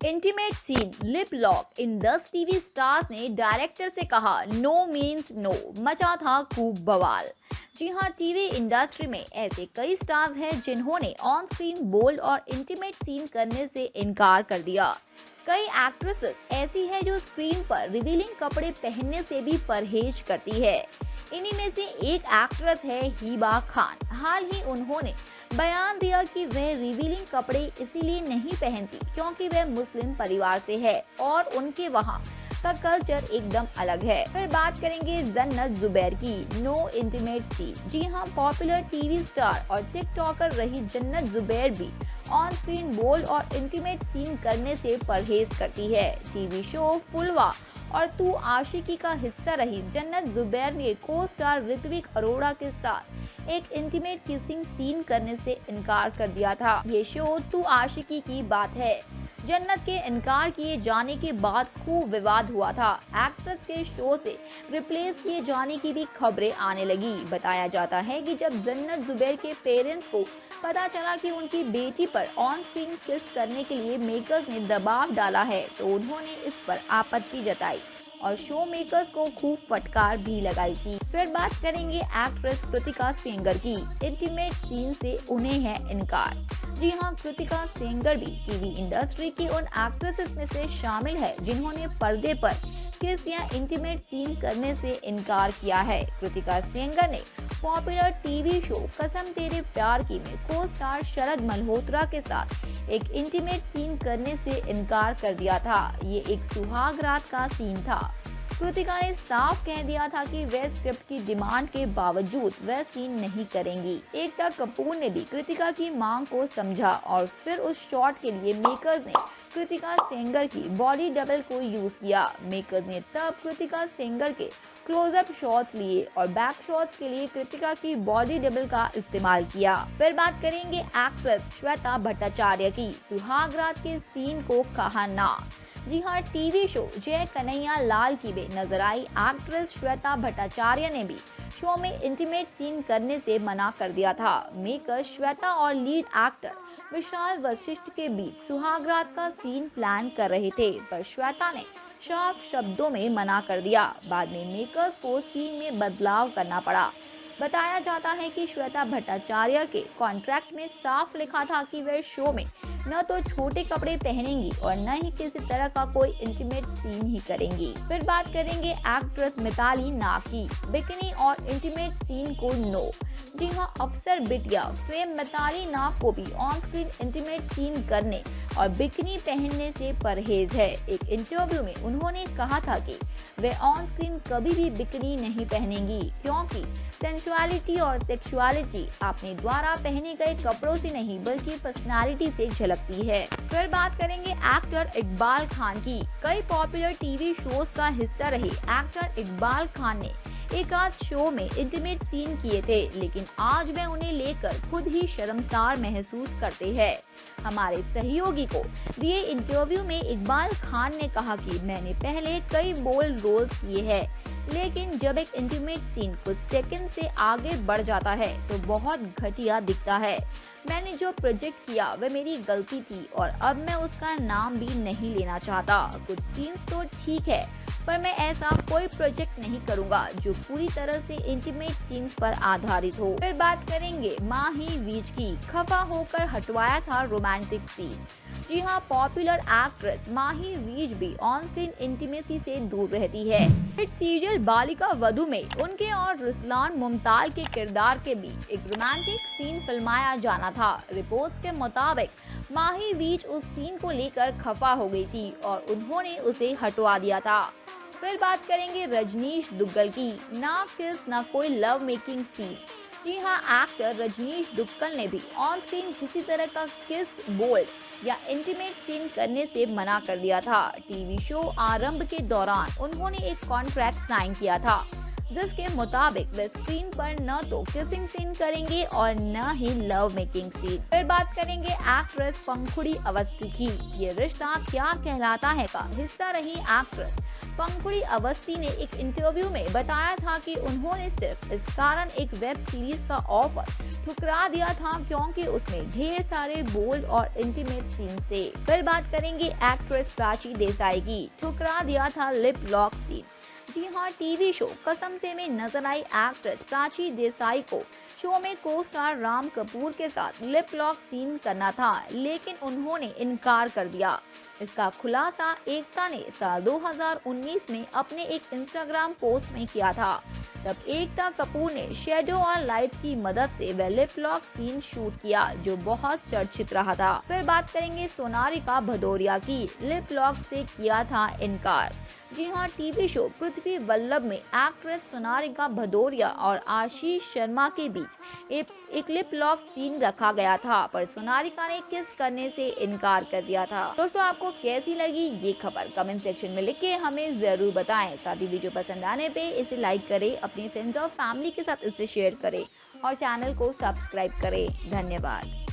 Intimate scene lip lock in 10 TV stars ने director से कहा नो मीन्स नो, मचा था खूब बवाल। जी हाँ, टीवी इंडस्ट्री में ऐसे कई स्टार्स हैं जिन्होंने ऑन स्क्रीन बोल्ड और इंटीमेट सीन करने से इनकार कर दिया। कई एक्ट्रेसेस ऐसी हैं जो स्क्रीन पर रिवीलिंग कपड़े पहनने से भी परहेज करती है। इन्हीं में से एक एक्ट्रेस है हिबा खान। हाल ही उन्होंने बयान दिया कि वह रिवीलिंग कपड़े इसीलिए नहीं पहनती क्योंकि वह मुस्लिम परिवार से है और उनके वहाँ का कल्चर एकदम अलग है। फिर बात करेंगे जन्नत जुबैर की नो इंटीमेट सीन। जी हाँ, पॉपुलर टीवी स्टार और टिकटॉकर रही जन्नत जुबैर भी ऑन स्क्रीन बोल्ड और इंटीमेट सीन करने से परहेज करती है। टीवी शो फुलवा और तू आशिकी का हिस्सा रही जन्नत जुबैर ने को स्टार ऋत्विक अरोड़ा के साथ एक इंटीमेट किसिंग सीन करने से इनकार कर दिया था। ये शो तू आशिकी की बात है। जन्नत के इनकार किए जाने के बाद खूब विवाद हुआ था। एक्ट्रेस के शो से रिप्लेस किए जाने की भी खबरें आने लगी। बताया जाता है कि जब जन्नत जुबैर के पेरेंट्स को पता चला कि उनकी बेटी पर ऑन स्क्रीन किस करने के लिए मेकर्स ने दबाव डाला है तो उन्होंने इस पर आपत्ति जताई और शो मेकर्स को खूब फटकार भी लगाई थी। फिर बात करेंगे एक्ट्रेस कृतिका सेंगर की। इंटीमेट सीन से उन्हें है इनकार। जी हाँ, कृतिका सेंगर भी टीवी इंडस्ट्री की उन एक्ट्रेसेस में से शामिल है जिन्होंने पर्दे पर किस या इंटीमेट सीन करने से इनकार किया है। कृतिका सेंगर ने पॉपुलर टीवी शो कसम तेरे प्यार की में को स्टार शरद मल्होत्रा के साथ एक इंटीमेट सीन करने से इनकार कर दिया था। ये एक सुहाग रात का सीन था। कृतिका ने साफ कह दिया था कि वह स्क्रिप्ट की डिमांड के बावजूद वह सीन नहीं करेंगी। एकता कपूर ने भी कृतिका की मांग को समझा और फिर उस शॉट के लिए मेकर्स ने कृतिका सेंगर की बॉडी डबल को यूज किया। मेकर्स ने तब कृतिका सेंगर के क्लोजअप शॉट्स लिए और बैक शॉट्स के लिए कृतिका की बॉडी डबल का इस्तेमाल किया। फिर बात करेंगे एक्ट्रेस श्वेता भट्टाचार्य की। सुहाग रात के सीन को कहा ना। जी हाँ, टीवी शो जय कन्हैया लाल की में नजर आई एक्ट्रेस श्वेता भट्टाचार्य ने भी शो में इंटीमेट सीन करने से मना कर दिया था। मेकर श्वेता और लीड एक्टर विशाल वशिष्ठ के बीच सुहाग रात का सीन प्लान कर रहे थे, पर श्वेता ने साफ शब्दों में मना कर दिया। बाद में मेकर्स को सीन में बदलाव करना पड़ा। बताया जाता है कि श्वेता भट्टाचार्य के कॉन्ट्रैक्ट में साफ लिखा था कि वे शो में न तो छोटे कपड़े पहनेंगी और न ही किसी तरह का कोई इंटीमेट सीन ही करेंगी। फिर बात करेंगे एक्ट्रेस मिताली नाग की। बिकिनी और इंटीमेट सीन को नो। जी हाँ, अफसर बिटिया फेम मिताली नाग को भी ऑन स्क्रीन इंटीमेट सीन करने और बिकिनी पहनने से परहेज है। एक इंटरव्यू में उन्होंने कहा था कि वे ऑन स्क्रीन कभी भी बिकिनी नहीं पहनेंगी क्योंकि सेंसुअलिटी और सेक्सुअलिटी अपने द्वारा पहने गए कपड़ों से नहीं बल्कि पर्सनालिटी से झलकती है। फिर बात करेंगे एक्टर इकबाल खान की। कई पॉपुलर टीवी शोज का हिस्सा रहे एक्टर इकबाल खान ने एक आध शो में इंटीमेट सीन किए थे, लेकिन आज वे उन्हें लेकर खुद ही शर्मसार महसूस करते हैं। हमारे सहयोगी को दिए इंटरव्यू में इकबाल खान ने कहा कि मैंने पहले कई बोल्ड रोल्स किए हैं, लेकिन जब एक इंटीमेट सीन कुछ सेकंड से आगे बढ़ जाता है तो बहुत घटिया दिखता है। मैंने जो प्रोजेक्ट किया वह मेरी गलती थी और अब मैं उसका नाम भी नहीं लेना चाहता। कुछ सीन्स तो ठीक है, पर मैं ऐसा कोई प्रोजेक्ट नहीं करूंगा जो पूरी तरह से इंटीमेट सीन्स पर आधारित हो। फिर बात करेंगे माही वीज की। खफा होकर हटवाया था रोमांटिक सीन। जी हाँ, पॉपुलर एक्ट्रेस माही वीज भी ऑन स्क्रीन इंटीमेसी से दूर रहती है। हिट सीरियल बालिका वधू में उनके और रुसलान मुमताज के किरदार के बीच एक रोमांटिक सीन फिल्माया जाना था। रिपोर्ट्स के मुताबिक माही वीज उस सीन को लेकर खफा हो गई थी और उन्होंने उसे हटवा दिया था। फिर बात करेंगे रजनीश दुग्गल की। ना किस ना कोई लव मेकिंग सीन। जी हाँ, एक्टर रजनीश दुग्गल ने भी ऑन स्क्रीन किसी तरह का किस, बोल्ड या इंटीमेट सीन करने से मना कर दिया था। टीवी शो आरंभ के दौरान उन्होंने एक कॉन्ट्रैक्ट साइन किया था जिसके मुताबिक वे स्क्रीन पर न तो किसिंग सीन करेंगे और न ही लव मेकिंग सीन। फिर बात करेंगे एक्ट्रेस पंखुड़ी अवस्थी की। ये रिश्ता क्या कहलाता है का हिस्सा रही एक्ट्रेस पंखुड़ी अवस्थी ने एक इंटरव्यू में बताया था कि उन्होंने सिर्फ इस कारण एक वेब सीरीज का ऑफर ठुकरा दिया था क्योंकि उसमें ढेर सारे बोल्ड और इंटीमेट सीन थे। फिर बात करेंगे एक्ट्रेस प्राची देसाई की। ठुकरा दिया था लिप लॉक सीन। जी हाँ, टीवी शो कसम से में नजर आई एक्ट्रेस प्राची देसाई को शो में को स्टार राम कपूर के साथ लिप लॉक सीन करना था, लेकिन उन्होंने इनकार कर दिया। इसका खुलासा एकता ने साल 2019 में अपने एक इंस्टाग्राम पोस्ट में किया था। तब एकता कपूर ने शेडो और लाइट की मदद से वह लिप लॉक सीन शूट किया, जो बहुत चर्चित रहा था। फिर बात करेंगे सोनारिका भदौरिया की। लिप लॉक से किया था इनकार। जी हाँ, टीवी शो पृथ्वी वल्लभ में एक्ट्रेस सोनारिका भदौरिया और आशीष शर्मा के बीच एक लिप लॉक सीन रखा गया था, पर सोनारिका ने किस करने से इनकार कर दिया था। दोस्तों, आपको कैसी लगी ये खबर कमेंट सेक्शन में लिख के हमें जरूर बताएं। साथ ही वीडियो पसंद आने पे इसे लाइक करें, अपने फ्रेंड्स और फैमिली के साथ इसे शेयर करें और चैनल को सब्सक्राइब करें। धन्यवाद।